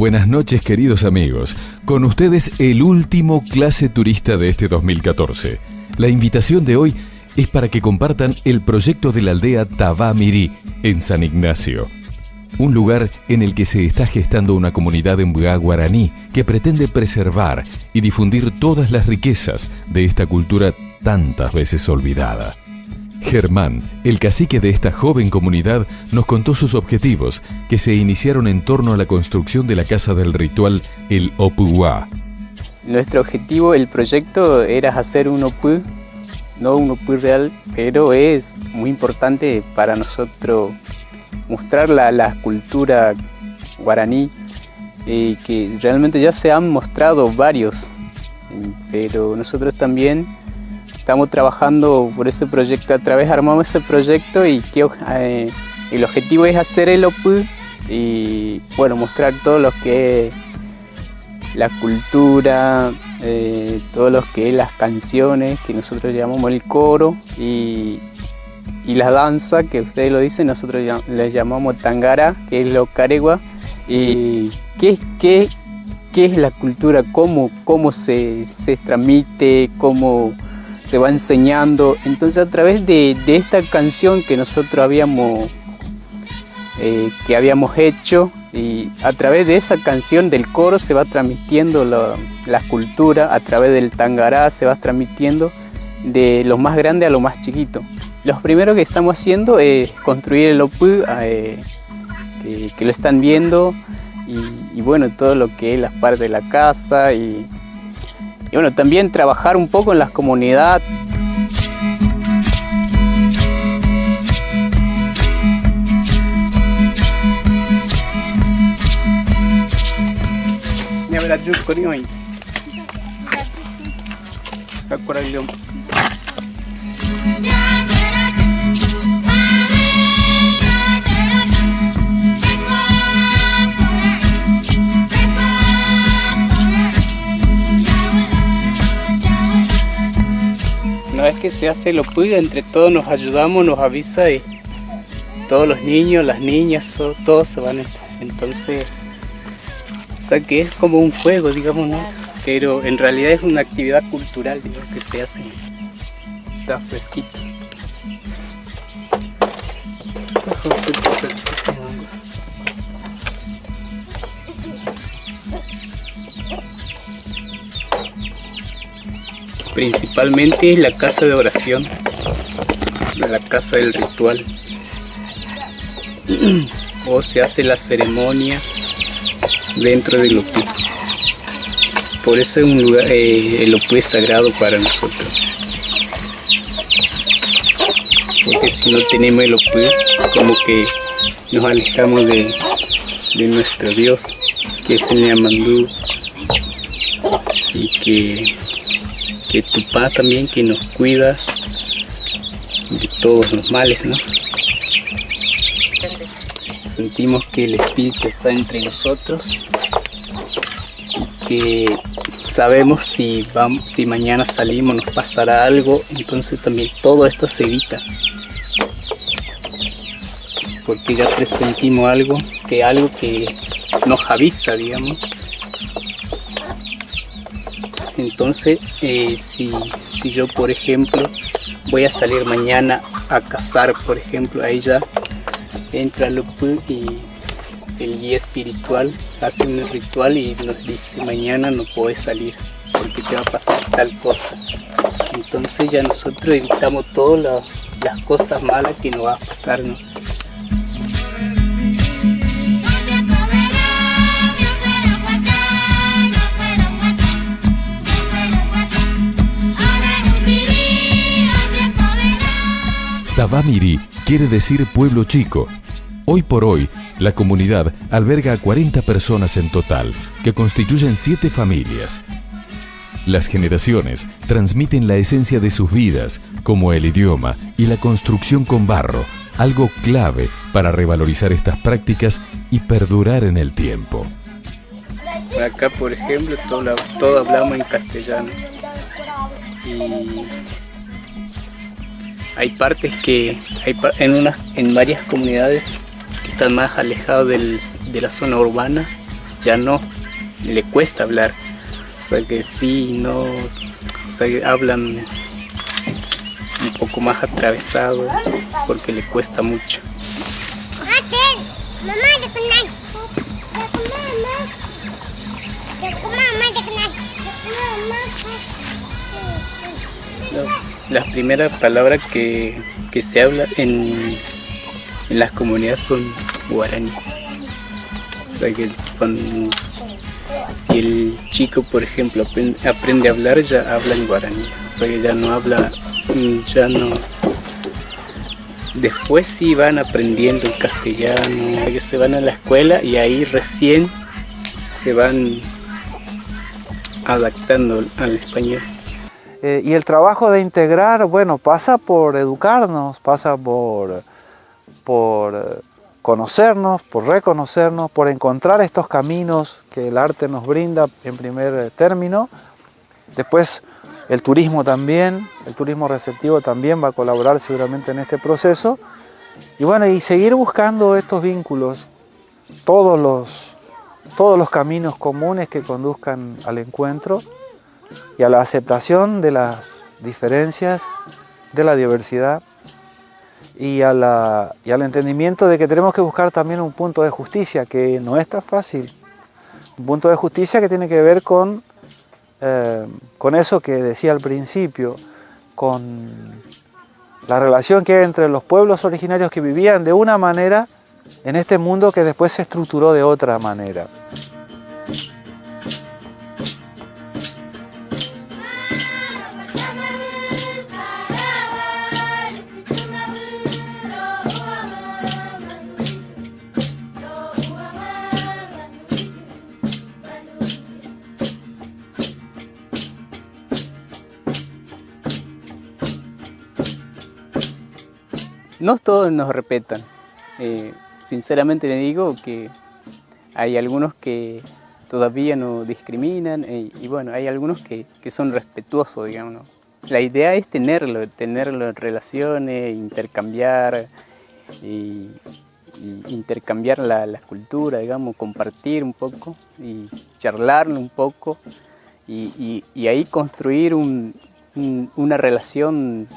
buenas noches, queridos amigos. Con ustedes el último Clase Turista de este 2014. La invitación de hoy es para que compartan el proyecto de la aldea Tabá Mirí, en San Ignacio. Un lugar en el que se está gestando una comunidad en guaraní que pretende preservar y difundir todas las riquezas de esta cultura tantas veces olvidada. Germán, el cacique de esta joven comunidad, nos contó sus objetivos, que se iniciaron en torno a la construcción de la casa del ritual, el Opuwá. Nuestro objetivo, el proyecto, era hacer un Opu, no un Opu real, pero es muy importante para nosotros mostrar la cultura guaraní, que realmente ya se han mostrado varios, pero nosotros también estamos trabajando por ese proyecto. A través armamos ese proyecto y el objetivo es hacer el Opu y bueno, mostrar todo lo que es la cultura, todo lo que es las canciones que nosotros llamamos el coro y la danza, que ustedes lo dicen, nosotros le llamamos tangara, que es lo caregua. Y ¿qué es la cultura? ¿Cómo se transmite? ¿Cómo se va enseñando? Entonces, a través de esta canción que nosotros habíamos hecho, y a través de esa canción del coro se va transmitiendo la cultura, a través del tangará se va transmitiendo de lo más grande a lo más chiquito. Lo primero que estamos haciendo es construir el Opu, que lo están viendo, y bueno, todo lo que es la parte de la casa, y bueno, también trabajar un poco en las comunidades. Una vez que se hace el Opu, entre todos nos ayudamos, nos avisa, y todos los niños, las niñas, todos se van. Entonces, o sea que es como un juego, digamos, ¿no? Pero en realidad es una actividad cultural, digamos, que se hace. Está fresquito. Principalmente es la casa de oración, la casa del ritual, o se hace la ceremonia dentro del Opu. Por eso es un lugar, el Opu es sagrado para nosotros, porque si no tenemos el Opu, como que nos alejamos de nuestro Dios, que es el Ñamandú, y que Tupá también, que nos cuida de todos los males, ¿no? Sentimos que el espíritu está entre nosotros y que sabemos si mañana salimos nos pasará algo, entonces también todo esto se evita, porque ya presentimos algo que nos avisa, digamos. Entonces, si yo, por ejemplo, voy a salir mañana a cazar, por ejemplo, ahí ya entra el Opu y el guía espiritual hace un ritual y nos dice: mañana no puedes salir porque te va a pasar tal cosa. Entonces ya nosotros evitamos todas las cosas malas que nos va a pasar, ¿no? Tabá Mirí quiere decir pueblo chico. Hoy por hoy, la comunidad alberga a 40 personas en total, que constituyen 7 familias. Las generaciones transmiten la esencia de sus vidas, como el idioma y la construcción con barro, algo clave para revalorizar estas prácticas y perdurar en el tiempo. Acá, por ejemplo, todo hablamos en castellano. Y hay partes que en varias comunidades que están más alejadas de la zona urbana, ya no, le cuesta hablar. O sea que sí, no, o sea que hablan un poco más atravesado porque le cuesta mucho. Las primeras palabras que se hablan en las comunidades son guaraní. O sea que si el chico, por ejemplo, aprende a hablar, ya habla en guaraní. O sea que ya no habla, ya no. Después sí van aprendiendo el castellano, que se van a la escuela y ahí recién se van adaptando al español. Y el trabajo de integrar, bueno, pasa por educarnos, pasa por conocernos, por reconocernos, por encontrar estos caminos que el arte nos brinda en primer término. Después el turismo también, el turismo receptivo también va a colaborar seguramente en este proceso. Y bueno, y seguir buscando estos vínculos, todos los caminos comunes que conduzcan al encuentro y a la aceptación de las diferencias, de la diversidad y al entendimiento de que tenemos que buscar también un punto de justicia que no es tan fácil. Un punto de justicia que tiene que ver con eso que decía al principio, con la relación que hay entre los pueblos originarios que vivían de una manera en este mundo que después se estructuró de otra manera. No todos nos respetan. Sinceramente le digo que hay algunos que todavía no discriminan y bueno, hay algunos que son respetuosos, digamos, ¿no? La idea es tenerlo en relaciones, intercambiar intercambiar la cultura, digamos, compartir un poco y charlar un poco y ahí construir una relación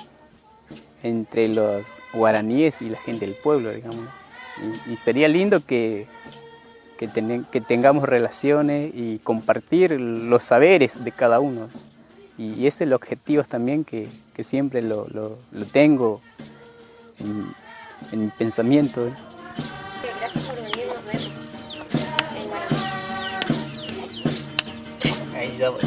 entre los guaraníes y la gente del pueblo, digamos. Y sería lindo que tengamos relaciones y compartir los saberes de cada uno. Y ese es el objetivo también que siempre lo tengo en mi pensamiento. Gracias por venir, nos vemos en Guaraní. Ahí ya voy.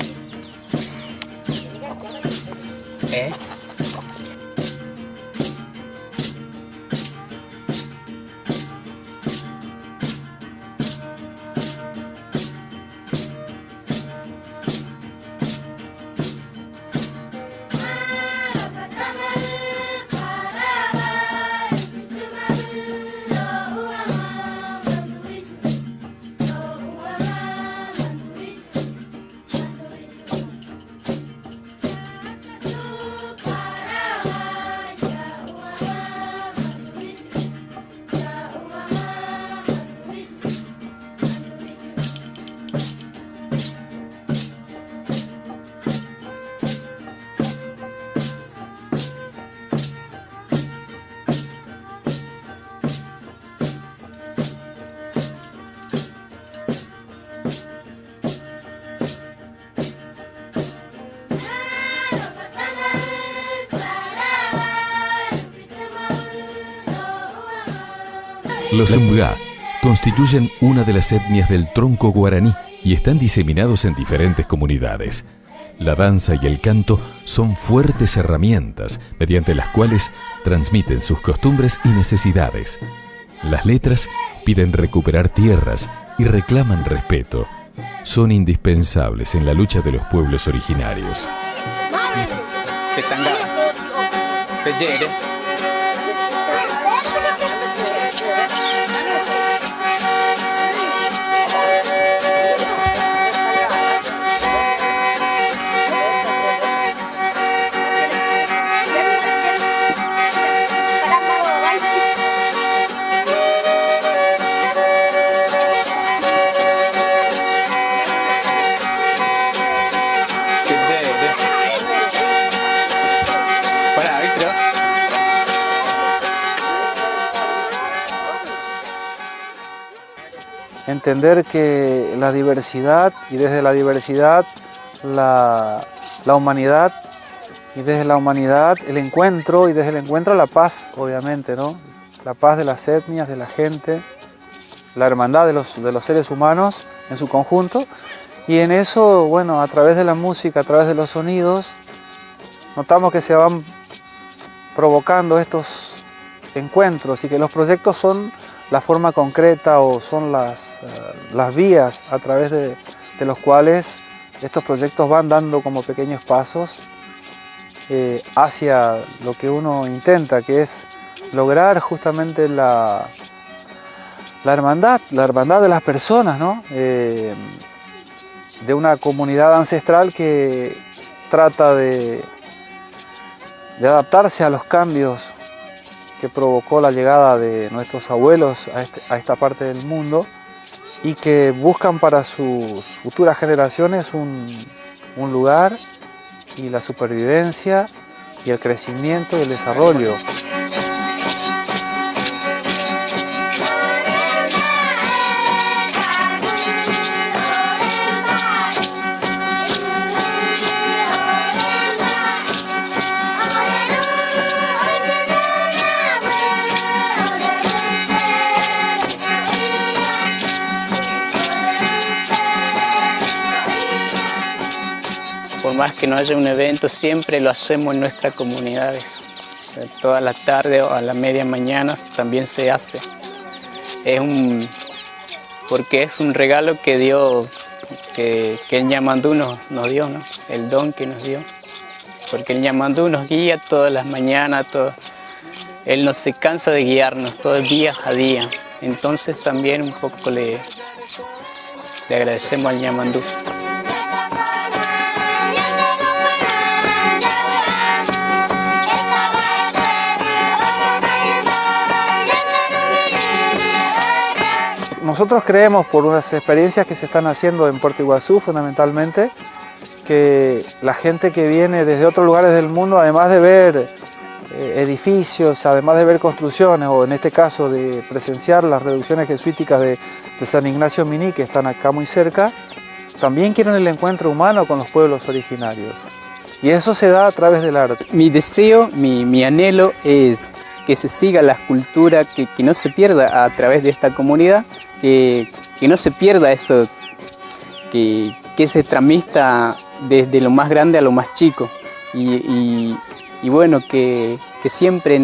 Los Umbgá constituyen una de las etnias del tronco guaraní y están diseminados en diferentes comunidades. La danza y el canto son fuertes herramientas mediante las cuales transmiten sus costumbres y necesidades. Las letras piden recuperar tierras y reclaman respeto. Son indispensables en la lucha de los pueblos originarios. entender que la diversidad, y desde la diversidad la humanidad, y desde la humanidad el encuentro, y desde el encuentro la paz, obviamente, ¿no? La paz de las etnias, de la gente, la hermandad de los seres humanos en su conjunto. Y en eso, bueno, a través de la música, a través de los sonidos, notamos que se van provocando estos encuentros y que los proyectos son la forma concreta o son las vías a través de los cuales estos proyectos van dando como pequeños pasos hacia lo que uno intenta, que es lograr justamente la hermandad de las personas, ¿no? De una comunidad ancestral que trata de adaptarse a los cambios que provocó la llegada de nuestros abuelos a esta parte del mundo y que buscan para sus futuras generaciones un lugar y la supervivencia y el crecimiento y el desarrollo. Por más que no haya un evento, siempre lo hacemos en nuestras comunidades. O sea, toda la tarde o a la media mañana también se hace. Porque es un regalo que dio, que el Ñamandú nos dio, ¿no? El don que nos dio. Porque el Ñamandú nos guía todas las mañanas, él no se cansa de guiarnos todo el día a día. Entonces también un poco le agradecemos al Ñamandú. Nosotros creemos, por unas experiencias que se están haciendo en Puerto Iguazú fundamentalmente, que la gente que viene desde otros lugares del mundo, además de ver edificios, además de ver construcciones, o en este caso de presenciar las reducciones jesuíticas de San Ignacio Miní, que están acá muy cerca, también quieren el encuentro humano con los pueblos originarios. Y eso se da a través del arte. Mi deseo, mi anhelo es que se siga la cultura, que no se pierda a través de esta comunidad, que no se pierda eso, que se transmita desde lo más grande a lo más chico. Y bueno, que siempre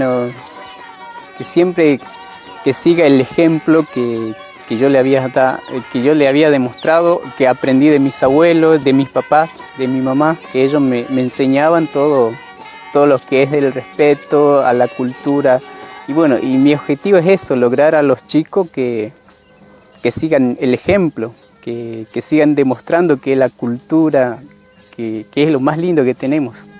siga el ejemplo que yo le había demostrado, que aprendí de mis abuelos, de mis papás, de mi mamá, que ellos me enseñaban todo lo que es del respeto a la cultura. Y bueno, y mi objetivo es eso, lograr a los chicos que sigan el ejemplo, que sigan demostrando que la cultura, que es lo más lindo que tenemos.